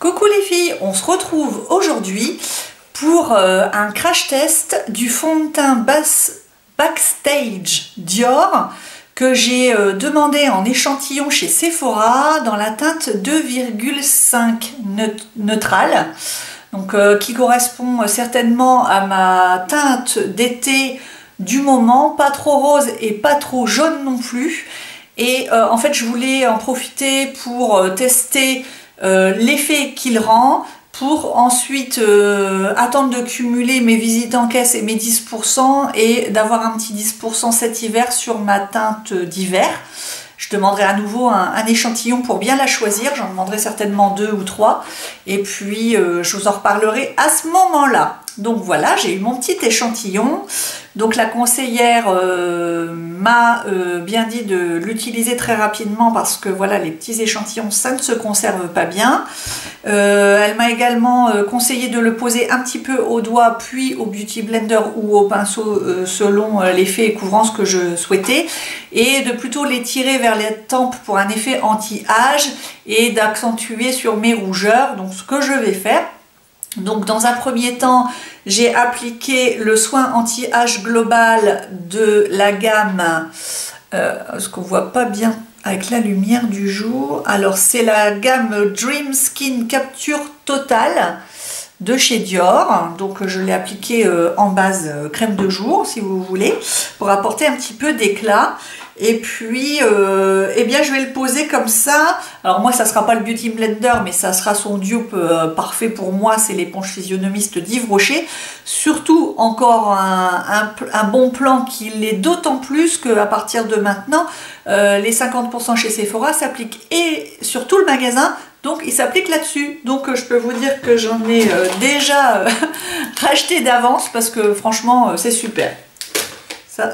Coucou les filles, on se retrouve aujourd'hui pour un crash test du fond de teint Backstage Dior que j'ai demandé en échantillon chez Sephora dans la teinte 2,5 neutrale, donc qui correspond certainement à ma teinte d'été du moment, pas trop rose et pas trop jaune non plus. Et en fait je voulais en profiter pour tester l'effet qu'il rend, pour ensuite attendre de cumuler mes visites en caisse et mes 10% et d'avoir un petit 10% cet hiver sur ma teinte d'hiver. Je demanderai à nouveau un échantillon pour bien la choisir, j'en demanderai certainement 2 ou 3 et puis je vous en reparlerai à ce moment-là. Donc voilà, j'ai eu mon petit échantillon. Donc la conseillère m'a bien dit de l'utiliser très rapidement parce que voilà, les petits échantillons ça ne se conserve pas bien. Elle m'a également conseillé de le poser un petit peu au doigt puis au beauty blender ou au pinceau selon l'effet et couvrance que je souhaitais, et de plutôt les tirer vers les tempes pour un effet anti-âge et d'accentuer sur mes rougeurs. Donc ce que je vais faire. Donc dans un premier temps, j'ai appliqué le soin anti-âge global de la gamme, ce qu'on voit pas bien avec la lumière du jour. Alors c'est la gamme Dream Skin Capture Total de chez Dior. Donc je l'ai appliqué en base crème de jour si vous voulez, pour apporter un petit peu d'éclat. Et puis, eh bien, je vais le poser comme ça. Alors moi, ça sera pas le Beauty Blender, mais ça sera son dupe parfait pour moi. C'est l'éponge physionomiste d'Yves Rocher. Surtout, encore un bon plan qui l'est d'autant plus qu'à partir de maintenant, les 50% chez Sephora s'appliquent et sur tout le magasin. Donc, il s'applique là-dessus. Donc, je peux vous dire que j'en ai déjà racheté d'avance parce que franchement, c'est super.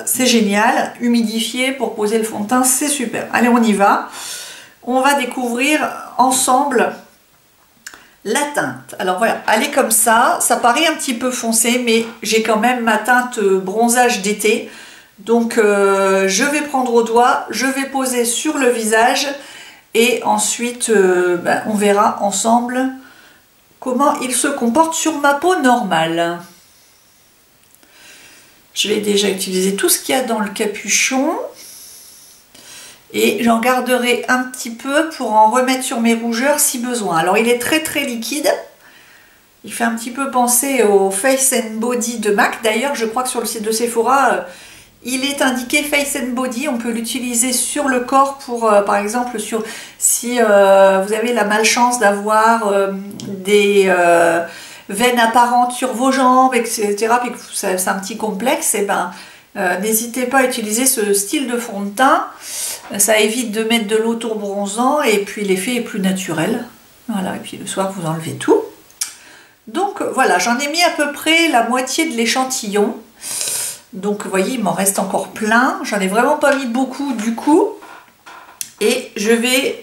C'est génial, humidifié pour poser le fond de teint, c'est super. Allez, on y va. On va découvrir ensemble la teinte. Alors voilà, elle est comme ça paraît un petit peu foncé, mais j'ai quand même ma teinte bronzage d'été. Donc je vais prendre au doigt, je vais poser sur le visage et ensuite on verra ensemble comment il se comporte sur ma peau normale. Je vais déjà utiliser tout ce qu'il y a dans le capuchon et j'en garderai un petit peu pour en remettre sur mes rougeurs si besoin. Alors il est très très liquide, il fait un petit peu penser au Face and Body de MAC. D'ailleurs je crois que sur le site de Sephora il est indiqué Face and Body, on peut l'utiliser sur le corps pour par exemple si vous avez la malchance d'avoir des veines apparentes sur vos jambes, etc., puis que c'est un petit complexe, et ben n'hésitez pas à utiliser ce style de fond de teint. Ça évite de mettre de l'auto-bronzant et puis l'effet est plus naturel. Voilà, et puis le soir vous enlevez tout. Donc voilà, j'en ai mis à peu près la moitié de l'échantillon. Donc vous voyez, il m'en reste encore plein. J'en ai vraiment pas mis beaucoup du coup. Et je vais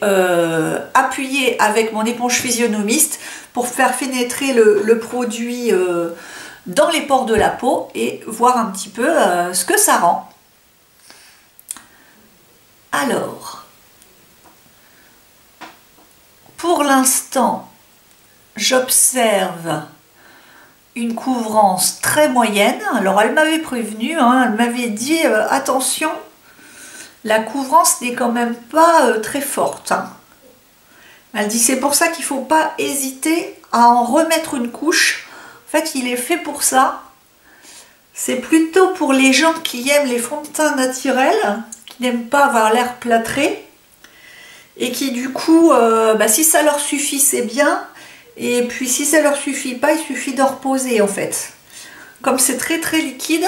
appuyer avec mon éponge physionomiste pour faire pénétrer le produit dans les pores de la peau et voir un petit peu ce que ça rend. Alors, pour l'instant, j'observe une couvrance très moyenne. Alors elle m'avait prévenu, hein, elle m'avait dit attention, la couvrance n'est quand même pas très forte. Hein. Elle dit c'est pour ça qu'il ne faut pas hésiter à en remettre une couche. En fait, il est fait pour ça. C'est plutôt pour les gens qui aiment les fonds de teint naturels, qui n'aiment pas avoir l'air plâtré. Et qui du coup, si ça leur suffit, c'est bien. Et puis si ça leur suffit pas, il suffit d'en reposer en fait. Comme c'est très très liquide,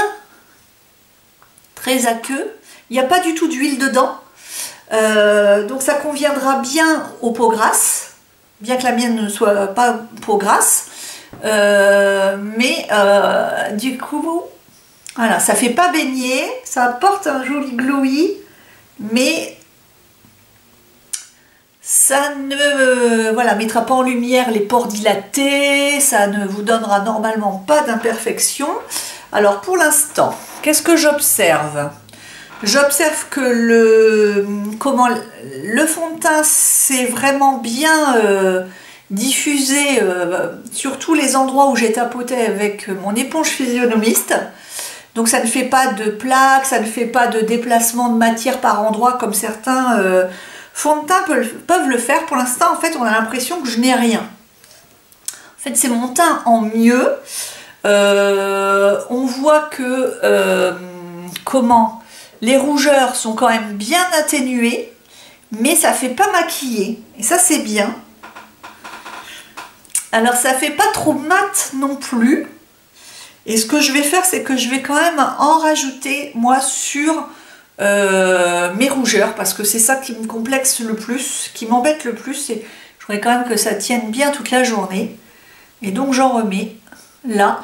très aqueux, il n'y a pas du tout d'huile dedans. Donc ça conviendra bien aux peaux grasses, bien que la mienne ne soit pas peau grasse, du coup voilà, ça fait pas baigner, ça apporte un joli glowy, mais ça ne mettra pas en lumière les pores dilatés, ça ne vous donnera normalement pas d'imperfection. Alors pour l'instant, qu'est-ce que j'observe? J'observe que le fond de teint s'est vraiment bien diffusé sur tous les endroits où j'ai tapoté avec mon éponge physionomiste. Donc ça ne fait pas de plaques, ça ne fait pas de déplacement de matière par endroit comme certains fonds de teint peuvent le faire. Pour l'instant, en fait, on a l'impression que je n'ai rien. En fait, c'est mon teint en mieux. On voit que les rougeurs sont quand même bien atténuées, mais ça fait pas maquiller. Et ça, c'est bien. Alors, ça fait pas trop mat non plus. Et ce que je vais faire, c'est que je vais quand même en rajouter, moi, sur mes rougeurs, parce que c'est ça qui me complexe le plus, qui m'embête le plus. Et je voudrais quand même que ça tienne bien toute la journée. Et donc, j'en remets là.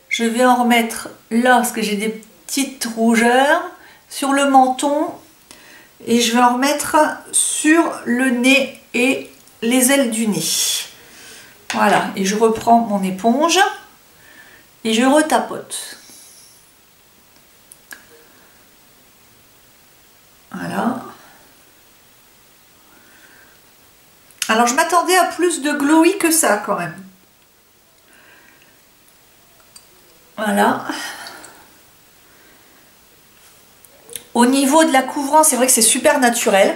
Je vais en remettre là, parce que j'ai des petites rougeurs, sur le menton. Et je vais en remettre sur le nez et les ailes du nez. Voilà, et je reprends mon éponge. Et je retapote. Voilà. Alors je m'attendais à plus de glowy que ça quand même. Voilà. Au niveau de la couvrance, c'est vrai que c'est super naturel.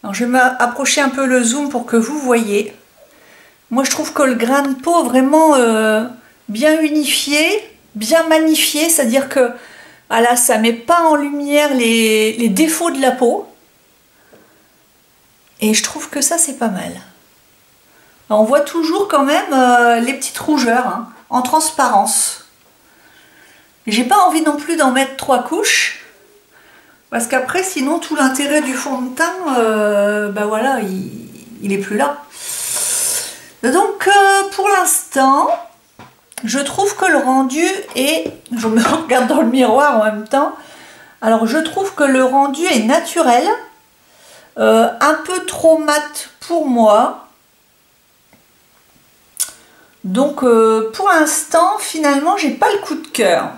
Alors je vais m'approcher un peu le zoom pour que vous voyez. Moi je trouve que le grain de peau vraiment bien unifié, bien magnifié, c'est-à-dire que voilà, ça ne met pas en lumière les défauts de la peau. Et je trouve que ça c'est pas mal. Alors, on voit toujours quand même les petites rougeurs hein, en transparence. J'ai pas envie non plus d'en mettre 3 couches. Parce qu'après, sinon, tout l'intérêt du fond de teint, bah voilà, il est plus là. Donc, pour l'instant, je trouve que le rendu est... Je me regarde dans le miroir en même temps. Alors, je trouve que le rendu est naturel. Un peu trop mat pour moi. Donc, pour l'instant, finalement, j'ai pas le coup de cœur.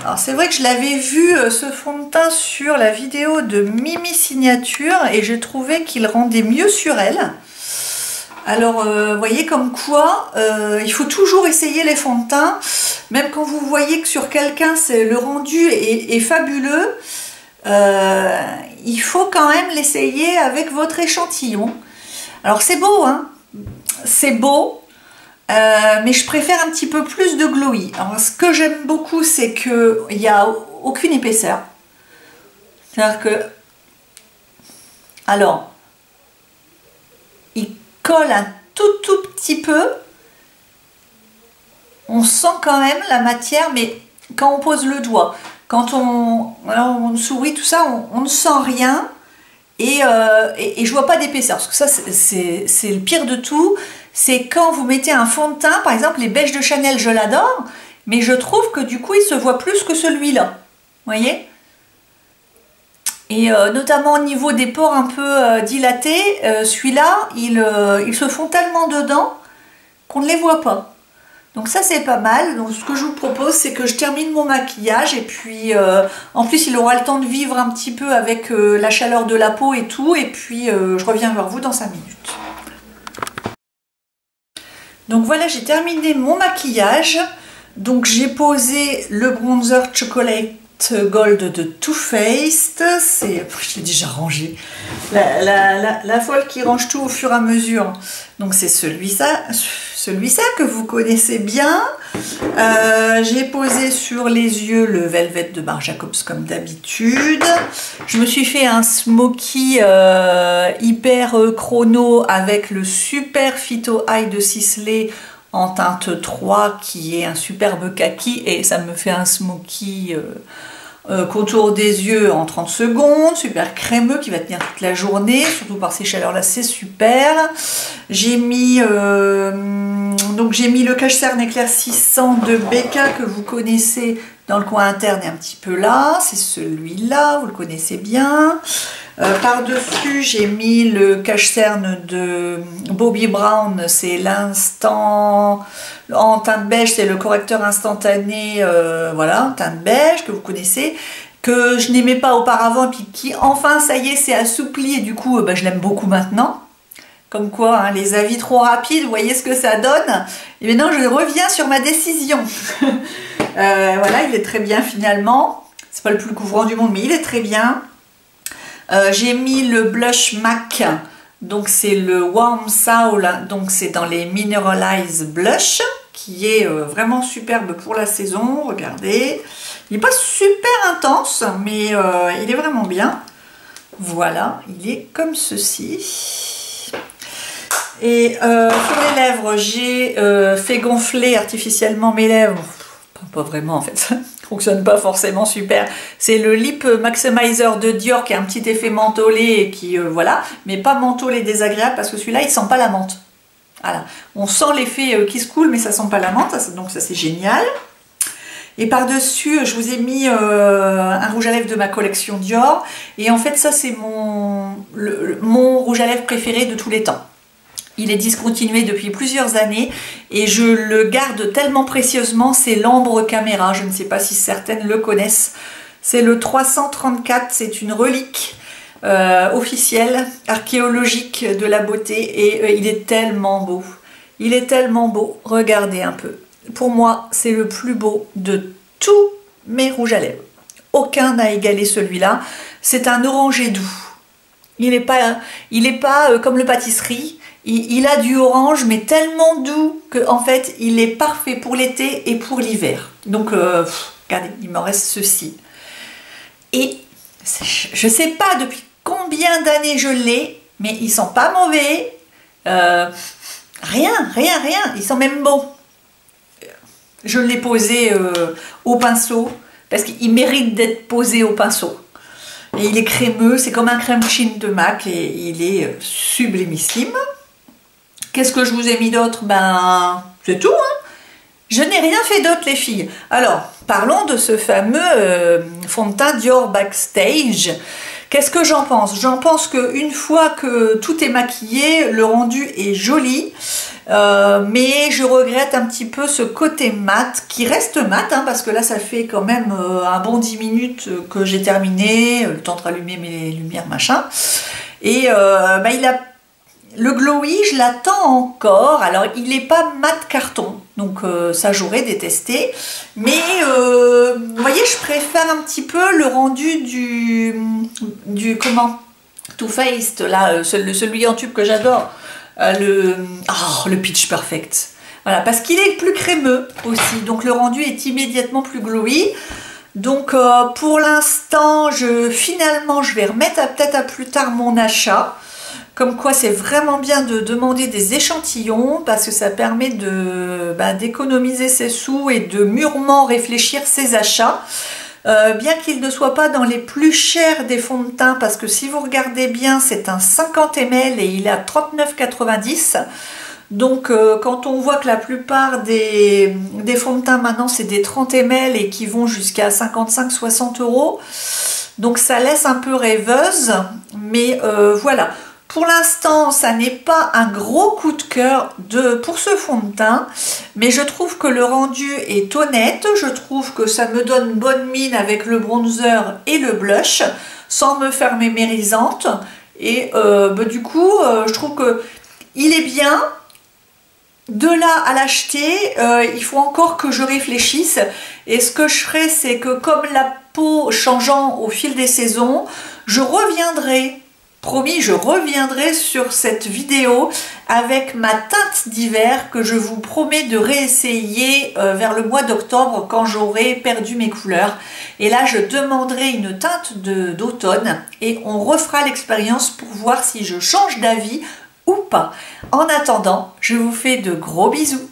Alors c'est vrai que je l'avais vu ce fond de teint sur la vidéo de Mimi Signature et j'ai trouvé qu'il rendait mieux sur elle. Alors vous voyez comme quoi il faut toujours essayer les fonds de teint, même quand vous voyez que sur quelqu'un le rendu est fabuleux, il faut quand même l'essayer avec votre échantillon. Alors c'est beau hein, c'est beau. Mais je préfère un petit peu plus de glowy. Alors ce que j'aime beaucoup c'est qu'il n'y a aucune épaisseur. C'est-à-dire que alors il colle un tout petit peu. On sent quand même la matière, mais quand on pose le doigt, quand on sourit, tout ça, on ne sent rien. Et je vois pas d'épaisseur, parce que ça c'est le pire de tout, c'est quand vous mettez un fond de teint, par exemple les beiges de Chanel, je l'adore, mais je trouve que du coup il se voit plus que celui-là, vous voyez. Et notamment au niveau des pores un peu dilatés, celui-là ils se font tellement dedans qu'on ne les voit pas. Donc ça c'est pas mal. Donc ce que je vous propose c'est que je termine mon maquillage et puis en plus il aura le temps de vivre un petit peu avec la chaleur de la peau et tout, et puis je reviens vers vous dans 5 minutes. Donc voilà, j'ai terminé mon maquillage. Donc j'ai posé le bronzer Chocolate Gold de Too Faced. Je l'ai déjà rangé. La folle qui range tout au fur et à mesure. Donc c'est celui-là que vous connaissez bien. J'ai posé sur les yeux le Velvet de Marc Jacobs comme d'habitude. Je me suis fait un smoky hyper chrono avec le super Phyto Eye de Sisley en teinte 3 qui est un superbe kaki, et ça me fait un smoky contour des yeux en 30 secondes, super crémeux qui va tenir toute la journée, surtout par ces chaleurs là, c'est super. J'ai mis le cache-cerne éclaircissant de Becca que vous connaissez dans le coin interne et un petit peu là, c'est celui-là, vous le connaissez bien. Par-dessus, j'ai mis le cache-cerne de Bobbi Brown, c'est l'instant en teinte beige, c'est le correcteur instantané, voilà, teinte beige que vous connaissez. que je n'aimais pas auparavant, puis qui enfin, ça y est, s'est assoupli, et du coup, je l'aime beaucoup maintenant. Comme quoi, hein, les avis trop rapides, vous voyez ce que ça donne. Et maintenant, je reviens sur ma décision. Voilà, il est très bien finalement. C'est pas le plus couvrant du monde, mais il est très bien. J'ai mis le blush MAC, donc c'est le Warm Soul, donc c'est dans les Mineralize Blush, qui est vraiment superbe pour la saison. Regardez, il n'est pas super intense, mais il est vraiment bien. Voilà, il est comme ceci. Et sur les lèvres, j'ai fait gonfler artificiellement mes lèvres. Pas vraiment en fait, ça fonctionne pas forcément super. C'est le Lip Maximizer de Dior qui a un petit effet mentholé et qui voilà, mais pas mentholé désagréable parce que celui-là il sent pas la menthe. Voilà, on sent l'effet qui se coule mais ça sent pas la menthe, donc ça c'est génial. Et par-dessus, je vous ai mis un rouge à lèvres de ma collection Dior. Et en fait, ça c'est mon rouge à lèvres préféré de tous les temps. Il est discontinué depuis plusieurs années et je le garde tellement précieusement, c'est l'Ambre Caméra, je ne sais pas si certaines le connaissent. C'est le 334, c'est une relique officielle, archéologique de la beauté et il est tellement beau. Il est tellement beau, regardez un peu. Pour moi, c'est le plus beau de tous mes rouges à lèvres. Aucun n'a égalé celui-là. C'est un orangé doux. Il n'est pas comme le pâtisserie. Il a du orange, mais tellement doux que en fait, il est parfait pour l'été et pour l'hiver. Donc, regardez, il me reste ceci. Et je ne sais pas depuis combien d'années je l'ai, mais il sent pas mauvais. Rien. Il sent même bon. Je l'ai posé au pinceau parce qu'il mérite d'être posé au pinceau. Et il est crémeux, c'est comme un crème chin de MAC et il est sublimissime. Qu'est-ce que je vous ai mis d'autre? Ben, c'est tout, hein. Je n'ai rien fait d'autre, les filles. Alors, parlons de ce fameux fond de teint Dior Backstage. Qu'est-ce que j'en pense? J'en pense qu'une fois que tout est maquillé, le rendu est joli. Mais je regrette un petit peu ce côté mat, qui reste mat, hein, parce que là, ça fait quand même un bon 10 minutes que j'ai terminé, le temps de rallumer mes lumières, machin. Et il a... Le glowy, je l'attends encore. Alors, il n'est pas mat carton, donc ça j'aurais détesté. Mais vous voyez, je préfère un petit peu le rendu du comment, Too Faced, là, celui en tube que j'adore, le Pitch Perfect. Voilà, parce qu'il est plus crémeux aussi, donc le rendu est immédiatement plus glowy. Donc pour l'instant, finalement, je vais remettre peut-être à plus tard mon achat. Comme quoi c'est vraiment bien de demander des échantillons parce que ça permet d'économiser ses sous et de mûrement réfléchir ses achats. Bien qu'il ne soit pas dans les plus chers des fonds de teint, parce que si vous regardez bien, c'est un 50 ml et il est à 39,90 €. Donc quand on voit que la plupart des fonds de teint maintenant c'est des 30 ml et qui vont jusqu'à 55-60 €, donc ça laisse un peu rêveuse, mais voilà. Pour l'instant, ça n'est pas un gros coup de cœur pour ce fond de teint, mais je trouve que le rendu est honnête, je trouve que ça me donne bonne mine avec le bronzer et le blush, sans me faire mémérisante, et du coup, je trouve qu'il est bien. De là à l'acheter, il faut encore que je réfléchisse, et ce que je ferai, c'est que comme la peau changeant au fil des saisons, je reviendrai. Promis, je reviendrai sur cette vidéo avec ma teinte d'hiver que je vous promets de réessayer vers le mois d'octobre quand j'aurai perdu mes couleurs. Et là, je demanderai une teinte d'automne et on refera l'expérience pour voir si je change d'avis ou pas. En attendant, je vous fais de gros bisous.